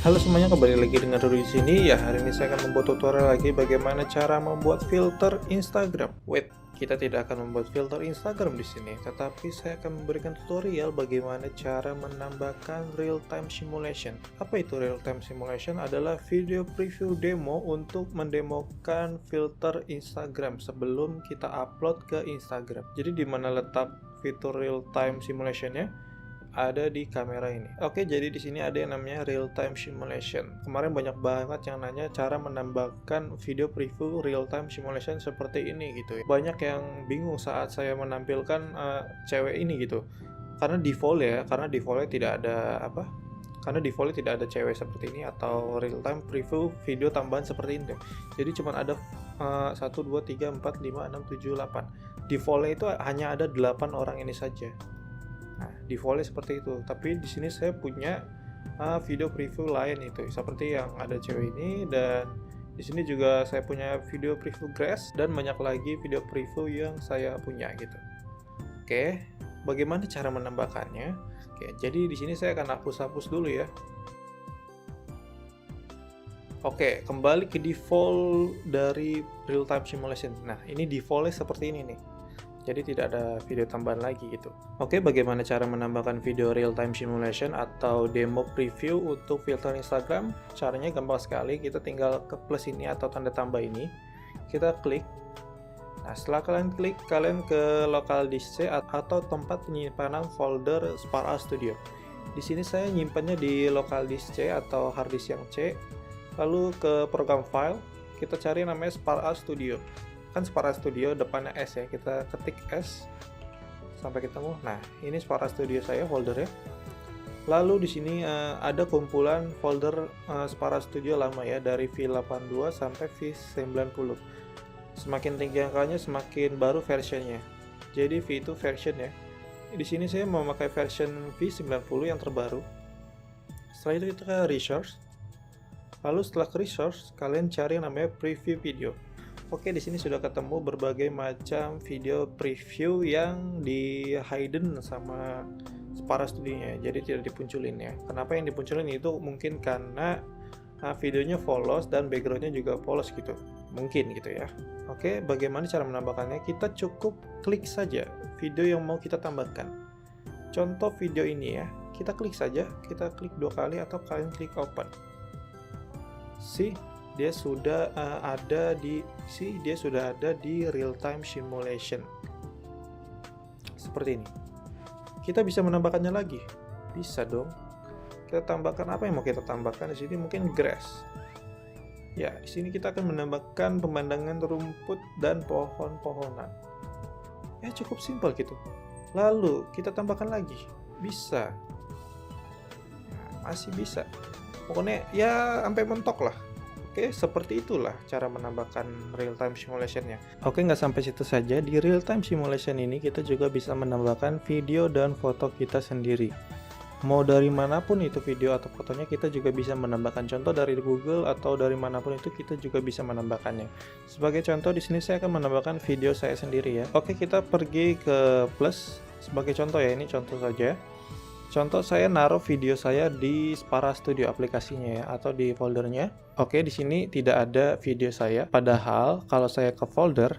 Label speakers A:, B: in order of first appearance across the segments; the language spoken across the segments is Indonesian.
A: Halo semuanya, kembali lagi dengan Rudi di sini. Ya, hari ini saya akan membuat tutorial lagi bagaimana cara membuat filter Instagram. Wait, kita tidak akan membuat filter Instagram di sini, tetapi saya akan memberikan tutorial bagaimana cara menambahkan real-time simulation. Apa itu real-time simulation? Adalah video preview demo untuk mendemokan filter Instagram sebelum kita upload ke Instagram. Jadi di mana letak fitur real-time simulationnya? Ada di kamera ini. Oke, jadi di sini ada yang namanya real time simulation. Kemarin banyak banget yang nanya cara menambahkan video preview real time simulation seperti ini gitu ya. Banyak yang bingung saat saya menampilkan cewek ini gitu. Karena defaultnya tidak ada karena defaultnya tidak ada cewek seperti ini atau real time preview video tambahan seperti ini. Jadi cuma ada 1 2 3 4 5 6 7 8. Defaultnya itu hanya ada 8 orang ini saja. Nah, defaultnya seperti itu. Tapi di sini saya punya video preview lain itu, seperti yang ada cewek ini, dan di sini juga saya punya video preview grass dan banyak lagi video preview yang saya punya gitu. Oke, bagaimana cara menambahkannya? Oke, jadi di sini saya akan hapus dulu ya. Oke, kembali ke default dari real time simulation. Nah, ini defaultnya seperti ini nih. Jadi tidak ada video tambahan lagi gitu. Oke, bagaimana cara menambahkan video real time simulation atau demo preview untuk filter Instagram? Caranya gampang sekali, kita tinggal ke plus ini atau tanda tambah ini. Kita klik. Nah, setelah kalian klik, kalian ke local disk C atau tempat penyimpanan folder Spark Studio. Di sini saya nyimpannya di local disk C atau hard disk yang C. Lalu ke program file, kita cari namanya Spark Studio. Kan Spark Studio depannya S ya, kita ketik S sampai ketemu. Nah, ini Spark Studio saya foldernya. Lalu di sini ada kumpulan folder Spark Studio lama ya, dari V82 sampai V90. Semakin tinggi angkanya semakin baru versionnya. Jadi V itu version ya. Di sini saya memakai version V90 yang terbaru. Setelah itu kita ke resource. Lalu setelah ke resource, kalian cari yang namanya preview video. Oke, di sini sudah ketemu berbagai macam video preview yang di hidden sama Spark Studio-nya, jadi tidak dipunculin ya. Kenapa yang dipunculin itu mungkin karena videonya polos dan backgroundnya juga polos gitu, mungkin gitu ya. Oke, bagaimana cara menambahkannya? Kita cukup klik saja video yang mau kita tambahkan. Contoh video ini ya, kita klik saja, kita klik 2 kali atau kalian klik open. Dia sudah ada di real time simulation seperti ini. Kita bisa menambahkannya lagi, bisa dong. Kita tambahkan apa yang mau kita tambahkan di sini? Mungkin grass. Ya, di sini kita akan menambahkan pemandangan rumput dan pohon-pohonan. Ya, cukup simpel gitu. Lalu kita tambahkan lagi, bisa. Nah, masih bisa. Pokoknya ya sampai mentok lah. Oke, seperti itulah cara menambahkan real-time simulation-nya. Oke, nggak sampai situ saja. Di real-time simulation ini kita juga bisa menambahkan video dan foto kita sendiri. Mau dari manapun itu video atau fotonya, kita juga bisa menambahkan. Contoh dari Google atau dari manapun itu kita juga bisa menambahkannya. Sebagai contoh, di sini saya akan menambahkan video saya sendiri ya. Oke, kita pergi ke plus. Sebagai contoh ya, ini contoh saja. Contoh saya naruh video saya di Spark Studio aplikasinya ya, atau di foldernya. Oke, di sini tidak ada video saya. Padahal kalau saya ke folder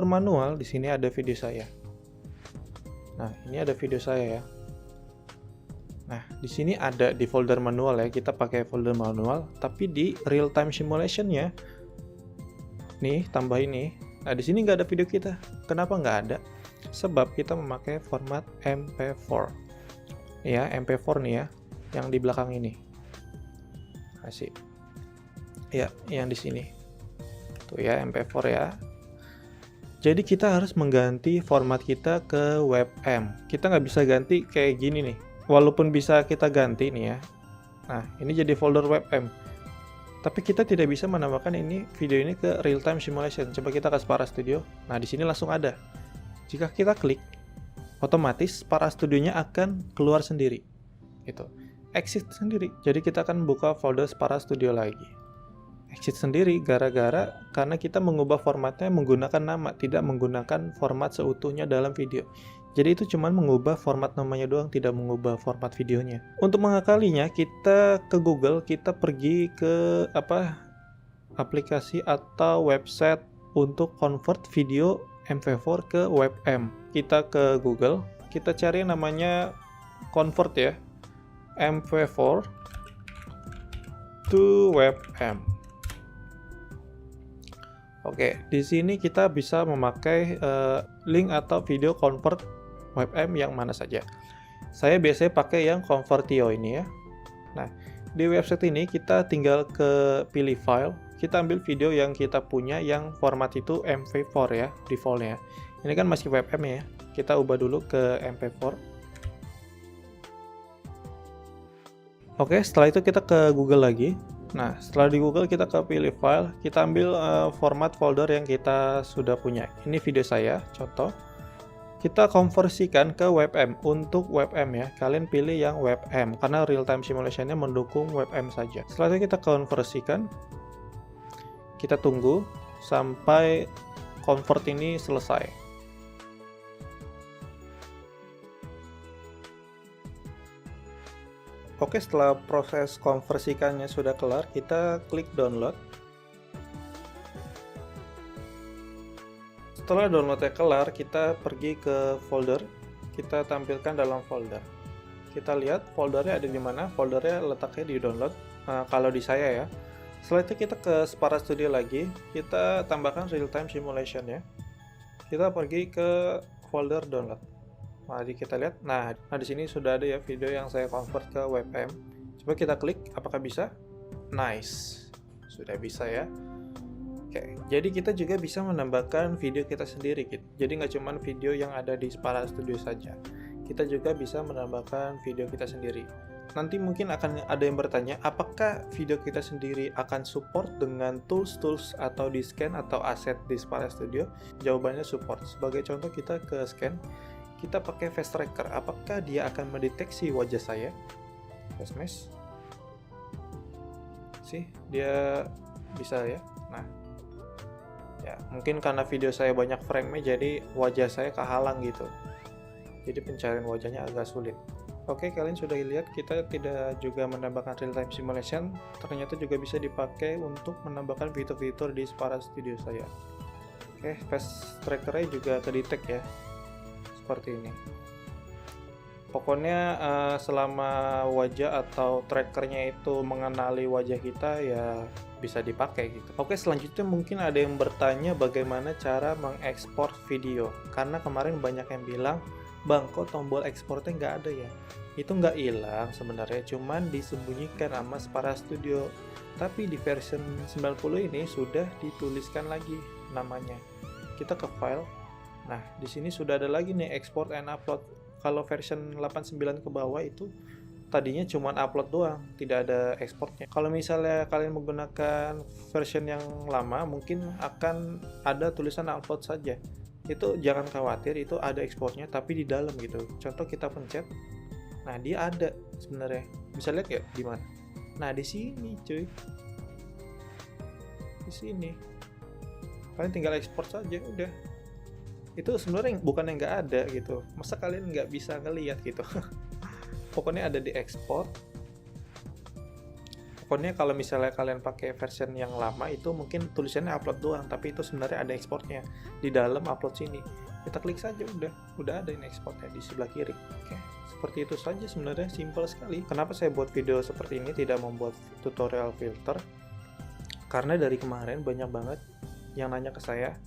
A: manual, di sini ada video saya. Nah, ini ada video saya ya. Nah, di sini ada di folder manual ya. Kita pakai folder manual, tapi di real time simulation-nya nih, tambah ini. Nah, di sini nggak ada video kita. Kenapa nggak ada? Sebab kita memakai format MP4 ya, MP4 nih ya, yang di belakang ini. Asik ya, yang di sini tuh ya, MP4 ya. Jadi kita harus mengganti format kita ke WebM. Kita nggak bisa ganti kayak gini nih, walaupun bisa kita ganti nih ya. Nah, ini jadi folder WebM, tapi kita tidak bisa menambahkan ini video ini ke real time simulation. Coba kita ke Spark Studio. Nah, di sini langsung ada. Jika kita klik, otomatis Spark Studio-nya akan keluar sendiri. Gitu. Exit sendiri. Jadi kita akan buka folder Spark Studio lagi. Exit sendiri karena kita mengubah formatnya menggunakan nama, tidak menggunakan format seutuhnya dalam video. Jadi itu cuma mengubah format namanya doang, tidak mengubah format videonya. Untuk mengakalinya, kita ke Google, kita pergi ke aplikasi atau website untuk convert video MP4 ke WebM. Kita ke Google, kita cari namanya convert ya, MP4 to WebM. Oke, di sini kita bisa memakai link atau video convert WebM yang mana saja. Saya biasanya pakai yang Convertio ini ya. Nah, di website ini kita tinggal ke pilih file, kita ambil video yang kita punya yang format itu MP4 ya, defaultnya. Ini kan masih WebM ya, kita ubah dulu ke MP4. Oke, setelah itu kita ke Google lagi. Nah, setelah di Google kita ke pilih file, kita ambil format folder yang kita sudah punya. Ini video saya, contoh. Kita konversikan ke WebM. Untuk WebM ya, kalian pilih yang WebM karena real time simulation-nya mendukung WebM saja. Setelah itu kita konversikan, kita tunggu sampai convert ini selesai. Oke, setelah proses konversikannya sudah kelar, kita klik download. Setelah downloadnya kelar, kita pergi ke folder, kita tampilkan dalam folder. Kita lihat foldernya ada di mana, foldernya letaknya di download, kalau di saya ya. Setelah itu kita ke Spara Studio lagi, kita tambahkan real time simulation ya. Kita pergi ke folder download. Mari kita lihat, nah di sini sudah ada ya video yang saya convert ke WebM. Coba kita klik, apakah bisa? Nice, sudah bisa ya. Oke, jadi kita juga bisa menambahkan video kita sendiri gitu. Jadi nggak cuma video yang ada di Spara Studio saja. Kita juga bisa menambahkan video kita sendiri. Nanti mungkin akan ada yang bertanya, apakah video kita sendiri akan support dengan tools atau di scan atau aset di Spara Studio? Jawabannya support. Sebagai contoh kita ke scan, kita pakai face tracker. Apakah dia akan mendeteksi wajah saya? Face mesh. Sih, dia bisa ya. Nah, ya, mungkin karena video saya banyak frame-nya jadi wajah saya kehalang gitu. Jadi pencarian wajahnya agak sulit. Oke, kalian sudah lihat kita tidak juga menambahkan real time simulation, ternyata juga bisa dipakai untuk menambahkan fitur-fitur di Spara Studio saya. Oke, face tracker-nya juga kedetek ya. Seperti ini. Pokoknya selama wajah atau trackernya itu mengenali wajah kita ya bisa dipakai gitu. Oke, selanjutnya mungkin ada yang bertanya bagaimana cara mengekspor video. Karena kemarin banyak yang bilang, Bang, kok tombol ekspornya nggak ada ya? Itu nggak hilang sebenarnya, cuman disembunyikan sama Spara Studio. Tapi di version 90 ini sudah dituliskan lagi namanya. Kita ke file. Nah, di sini sudah ada lagi nih export and upload. Kalau version 89 ke bawah itu tadinya cuma upload doang, tidak ada ekspornya. Kalau misalnya kalian menggunakan version yang lama, mungkin akan ada tulisan upload saja. Itu jangan khawatir, itu ada ekspornya tapi di dalam gitu. Contoh kita pencet, nah dia ada sebenarnya. Bisa lihat ya di mana? Nah di sini cuy, di sini. Kalian tinggal ekspor saja, udah. Itu sebenarnya bukan yang nggak ada gitu. Masa kalian nggak bisa ngelihat gitu? Pokoknya ada di ekspor. Pokoknya kalau misalnya kalian pakai version yang lama itu mungkin tulisannya upload doang, tapi itu sebenarnya ada ekspornya di dalam upload sini. Kita klik saja udah ada ini ekspornya di sebelah kiri. Oke, seperti itu saja sebenarnya, simple sekali. Kenapa saya buat video seperti ini, tidak membuat tutorial filter? Karena dari kemarin banyak banget yang nanya ke saya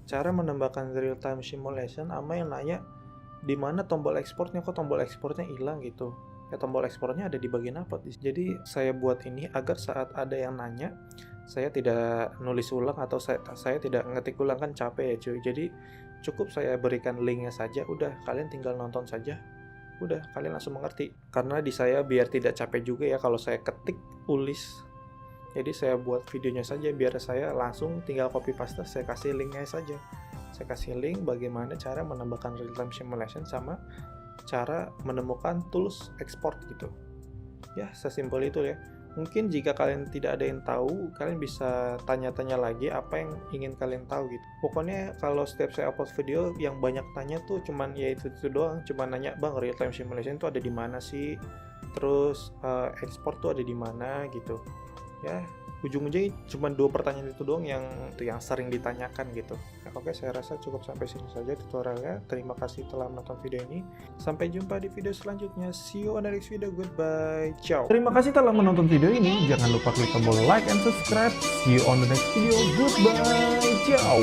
A: cara menambahkan real time simulation, sama yang nanya di mana tombol ekspornya, kok tombol ekspornya hilang gitu. Ya tombol ekspornya ada di bagian upload. Jadi saya buat ini agar saat ada yang nanya, saya tidak nulis ulang atau saya tidak ngetik ulang, kan capek ya cuy. Jadi cukup saya berikan linknya saja, udah kalian tinggal nonton saja, udah kalian langsung mengerti. Karena di saya biar tidak capek juga ya kalau saya ketik tulis. Jadi saya buat videonya saja biar saya langsung tinggal copy paste, saya kasih linknya saja. Saya kasih link bagaimana cara menambahkan real time simulation sama cara menemukan tools export gitu. Ya, sesimpel itu ya. Mungkin jika kalian tidak ada yang tahu, kalian bisa tanya-tanya lagi apa yang ingin kalian tahu gitu. Pokoknya kalau setiap saya upload video, yang banyak tanya tuh cuman ya itu doang, cuman nanya, "Bang, real time simulation tuh ada di mana sih? Terus ekspor tuh ada di mana?" gitu. Ya, ujung-ujungnya cuma 2 pertanyaan itu doang yang sering ditanyakan gitu. Oke, saya rasa cukup sampai sini saja tutorialnya. Terima kasih telah menonton video ini. Sampai jumpa di video selanjutnya. See you on the next video. Goodbye. Ciao.
B: Terima kasih telah menonton video ini. Jangan lupa klik tombol like and subscribe. See you on the next video. Goodbye. Ciao.